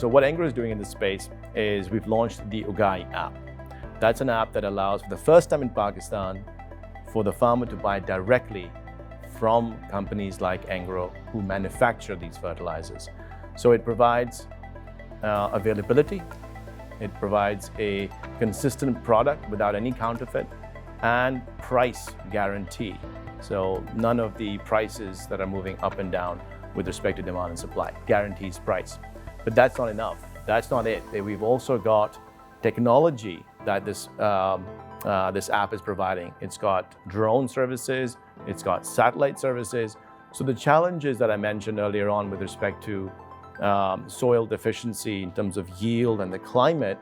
So what Engro is doing in this space is we've launched the Ugai app. That's an app that allows, for the first time in Pakistan, for the farmer to buy directly from companies like Engro who manufacture these fertilizers. So it provides availability, it provides a consistent product without any counterfeit, and price guarantee. So none of the prices that are moving up and down with respect to demand and supply, guarantees price. But that's not enough. That's not it. We've also got technology that this app is providing. It's got drone services, it's got satellite services. So the challenges that I mentioned earlier on with respect to soil deficiency in terms of yield and the climate,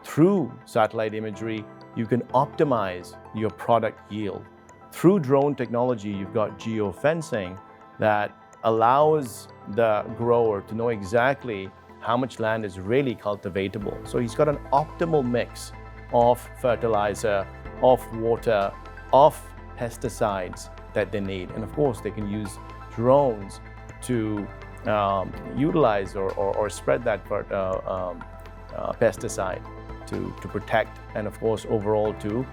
through satellite imagery, you can optimize your product yield. Through drone technology, you've got geofencing that allows the grower to know exactly how much land is really cultivatable. So he's got an optimal mix of fertilizer, of water, of pesticides that they need. And of course, they can use drones to utilize or spread that pesticide to protect, and of course, overall to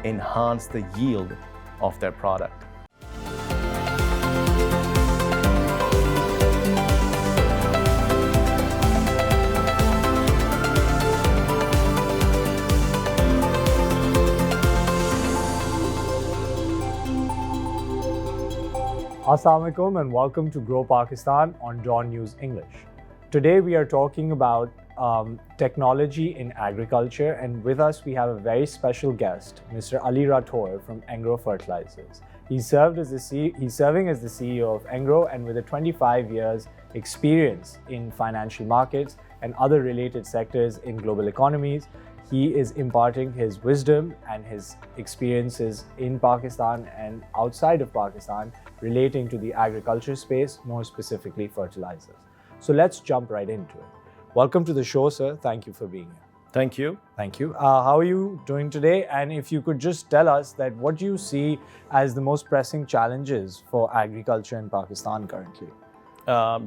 enhance the yield of their product. Assalamu alaikum and welcome to Grow Pakistan on Dawn News English. Today we are talking about technology in agriculture, and with us we have a very special guest, Mr. Ali Rathore from Engro Fertilizers. He's serving as the CEO of Engro, and with a 25 years experience in financial markets and other related sectors in global economies. He is imparting his wisdom and his experiences in Pakistan and outside of Pakistan relating to the agriculture space, more specifically fertilizers. So let's jump right into it. Welcome to the show, sir. Thank you for being here. Thank you. Thank you. How are you doing today? And if you could just tell us that what do you see as the most pressing challenges for agriculture in Pakistan currently?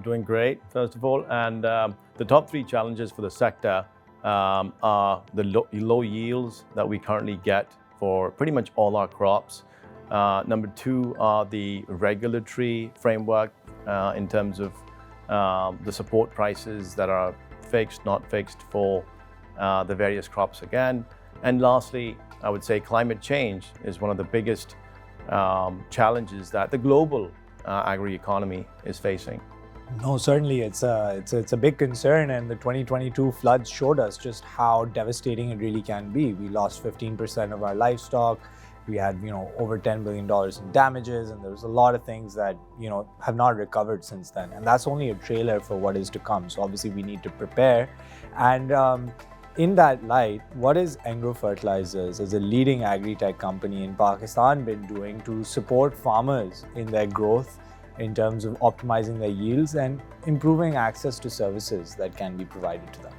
Doing great, first of all. And the top three challenges for the sector are the low yields that we currently get for pretty much all our crops. Number two are the regulatory framework in terms of the support prices that are fixed, not fixed for the various crops again. And lastly, I would say climate change is one of the biggest challenges that the global agri-economy is facing. No, certainly it's a big concern, and the 2022 floods showed us just how devastating it really can be. We lost 15% of our livestock. We had, over $10 billion in damages, and there was a lot of things that, have not recovered since then. And that's only a trailer for what is to come. So obviously we need to prepare. And in that light, what is Engro Fertilizers as a leading agri-tech company in Pakistan been doing to support farmers in their growth in terms of optimizing their yields and improving access to services that can be provided to them?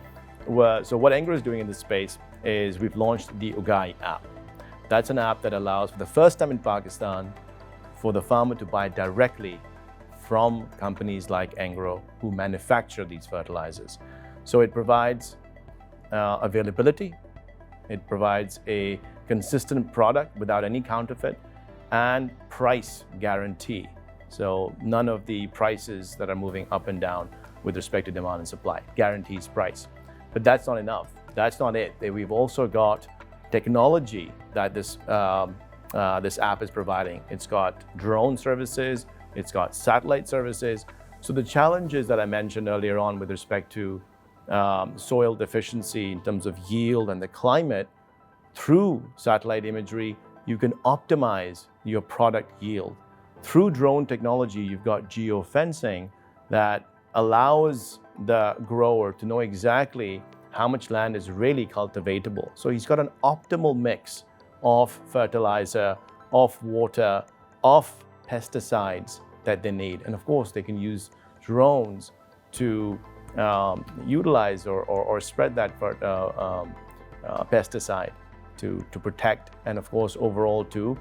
Well, so what Engro is doing in this space is we've launched the Ugai app. That's an app that allows, for the first time in Pakistan, for the farmer to buy directly from companies like Engro who manufacture these fertilizers. So it provides availability, it provides a consistent product without any counterfeit, and price guarantee. So none of the prices that are moving up and down with respect to demand and supply, guarantees price. But that's not enough. That's not it. We've also got technology that this app is providing. It's got drone services, it's got satellite services. So the challenges that I mentioned earlier on with respect to soil deficiency in terms of yield and the climate, through satellite imagery, you can optimize your product yield. Through drone technology, you've got geofencing that allows the grower to know exactly how much land is really cultivatable. So he's got an optimal mix of fertilizer, of water, of pesticides that they need. And of course, they can use drones to utilize or spread that pesticide to protect, and of course, overall to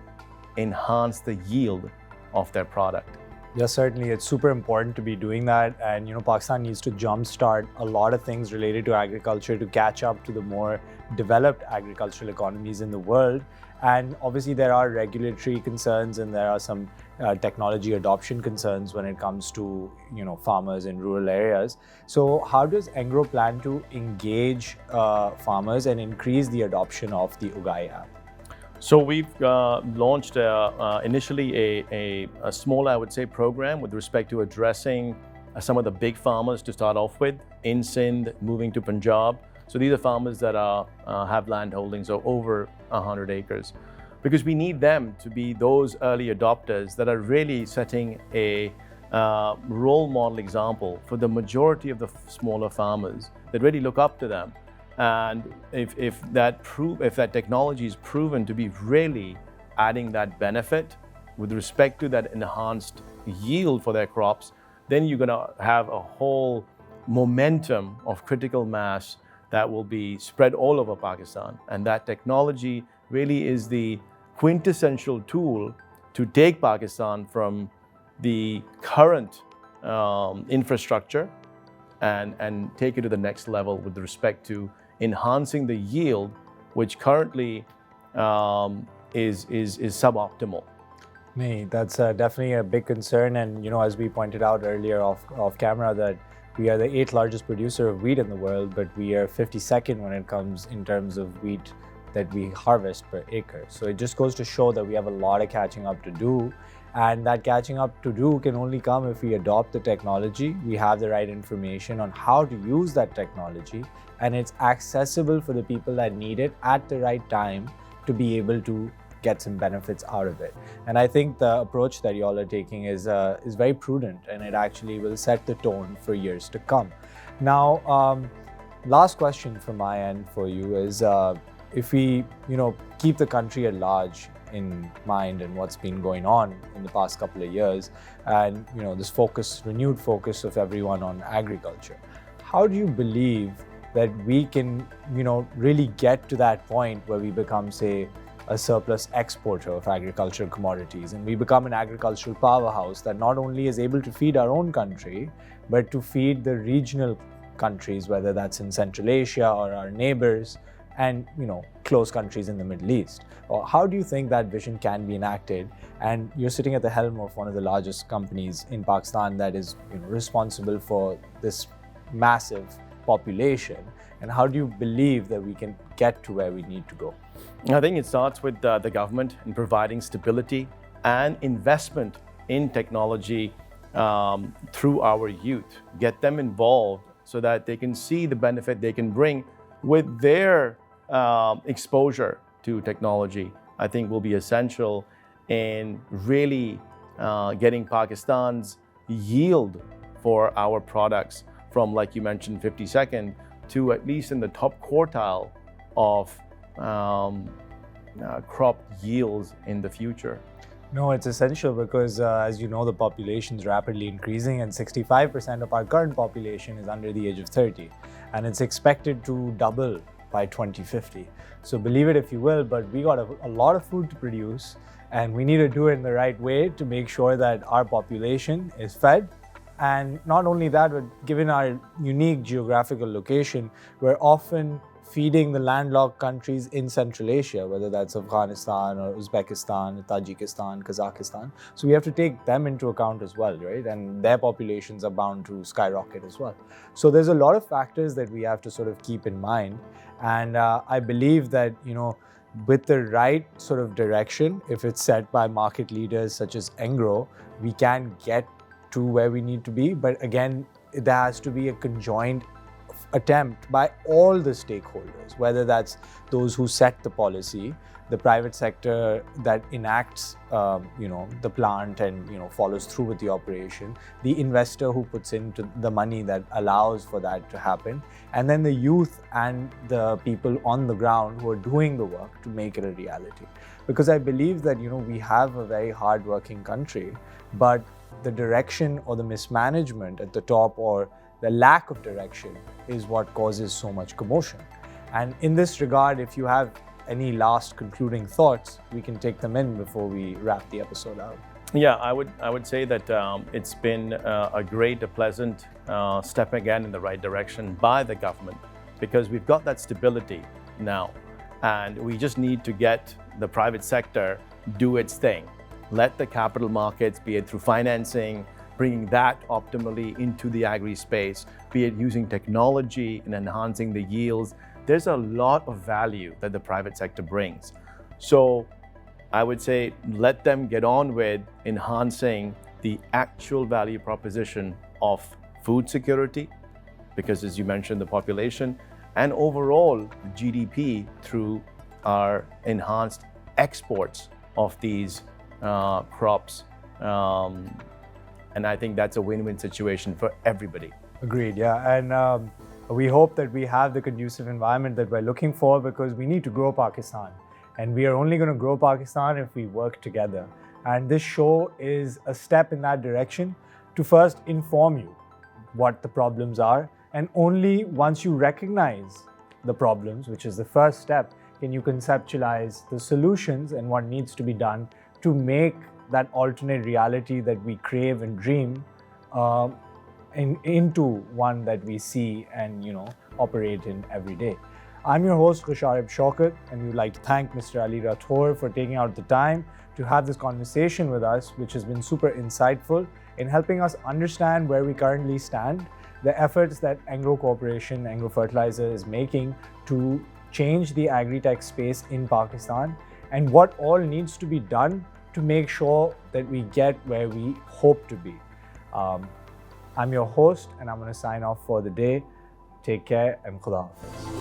enhance the yield of their product. Yes, certainly. It's super important to be doing that. And, Pakistan needs to jumpstart a lot of things related to agriculture to catch up to the more developed agricultural economies in the world. And obviously, there are regulatory concerns and there are some technology adoption concerns when it comes to, farmers in rural areas. So how does Engro plan to engage farmers and increase the adoption of the Ugai app? So we've launched initially a small, I would say, program with respect to addressing some of the big farmers to start off with in Sindh, moving to Punjab. So these are farmers that have land holdings of over 100 acres, because we need them to be those early adopters that are really setting a role model example for the majority of the smaller farmers that really look up to them. And if that technology is proven to be really adding that benefit with respect to that enhanced yield for their crops, then you're going to have a whole momentum of critical mass that will be spread all over Pakistan. And that technology really is the quintessential tool to take Pakistan from the current infrastructure and take it to the next level with respect to enhancing the yield, which currently is suboptimal. That's definitely a big concern. And, as we pointed out earlier off camera, that we are the 8th largest producer of wheat in the world, but we are 52nd when it comes in terms of wheat that we harvest per acre. So it just goes to show that we have a lot of catching up to do. And that catching up to do can only come if we adopt the technology, we have the right information on how to use that technology, and it's accessible for the people that need it at the right time to be able to get some benefits out of it. And I think the approach that y'all are taking is very prudent, and it actually will set the tone for years to come. Now, last question from my end for you is, if we, keep the country at large in mind and what's been going on in the past couple of years, and this renewed focus of everyone on agriculture, how do you believe that we can really get to that point where we become, say, a surplus exporter of agricultural commodities, and we become an agricultural powerhouse that not only is able to feed our own country but to feed the regional countries, whether that's in Central Asia or our neighbors and close countries in the Middle East? Or how do you think that vision can be enacted? And you're sitting at the helm of one of the largest companies in Pakistan that is responsible for this massive population. And how do you believe that we can get to where we need to go? I think it starts with the government in providing stability and investment in technology through our youth. Get them involved so that they can see the benefit they can bring with their exposure to technology. I think will be essential in really getting Pakistan's yield for our products from, like you mentioned, 52nd to at least in the top quartile of crop yields in the future. No, it's essential because, as you know, the population is rapidly increasing, and 65% of our current population is under the age of 30, and it's expected to double by 2050. So believe it if you will, but we got a lot of food to produce, and we need to do it in the right way to make sure that our population is fed. And not only that, but given our unique geographical location, we're often feeding the landlocked countries in Central Asia, whether that's Afghanistan or Uzbekistan, Tajikistan, Kazakhstan. So we have to take them into account as well, right? And their populations are bound to skyrocket as well. So there's a lot of factors that we have to sort of keep in mind. And I believe that, with the right sort of direction, if it's set by market leaders such as Engro, we can get to where we need to be. But again, there has to be a conjoined attempt by all the stakeholders, whether that's those who set the policy, the private sector that enacts, the plant and, follows through with the operation, the investor who puts into the money that allows for that to happen, and then the youth and the people on the ground who are doing the work to make it a reality. Because I believe that, we have a very hardworking country, but the direction or the mismanagement at the top or the lack of direction is what causes so much commotion. And in this regard, if you have any last concluding thoughts, we can take them in before we wrap the episode out. Yeah, I would say that it's been a great, a pleasant step again in the right direction by the government, because we've got that stability now, and we just need to get the private sector do its thing. Let the capital markets, be it through financing, bringing that optimally into the agri-space, be it using technology and enhancing the yields. There's a lot of value that the private sector brings. So I would say let them get on with enhancing the actual value proposition of food security, because as you mentioned, the population, and overall GDP through our enhanced exports of these crops. And I think that's a win-win situation for everybody. Agreed, yeah. And we hope that we have the conducive environment that we're looking for, because we need to grow Pakistan. And we are only going to grow Pakistan if we work together. And this show is a step in that direction to first inform you what the problems are. And only once you recognize the problems, which is the first step, can you conceptualize the solutions and what needs to be done to make that alternate reality that we crave and dream into one that we see and operate in every day. I'm your host Ghasharib Shoukat, and we would like to thank Mr. Ali Rathore for taking out the time to have this conversation with us, which has been super insightful in helping us understand where we currently stand, the efforts that Engro Corporation, Engro Fertilizers is making to change the agri-tech space in Pakistan, and what all needs to be done to make sure that we get where we hope to be. I'm your host, and I'm going to sign off for the day. Take care and Khuda Hafiz.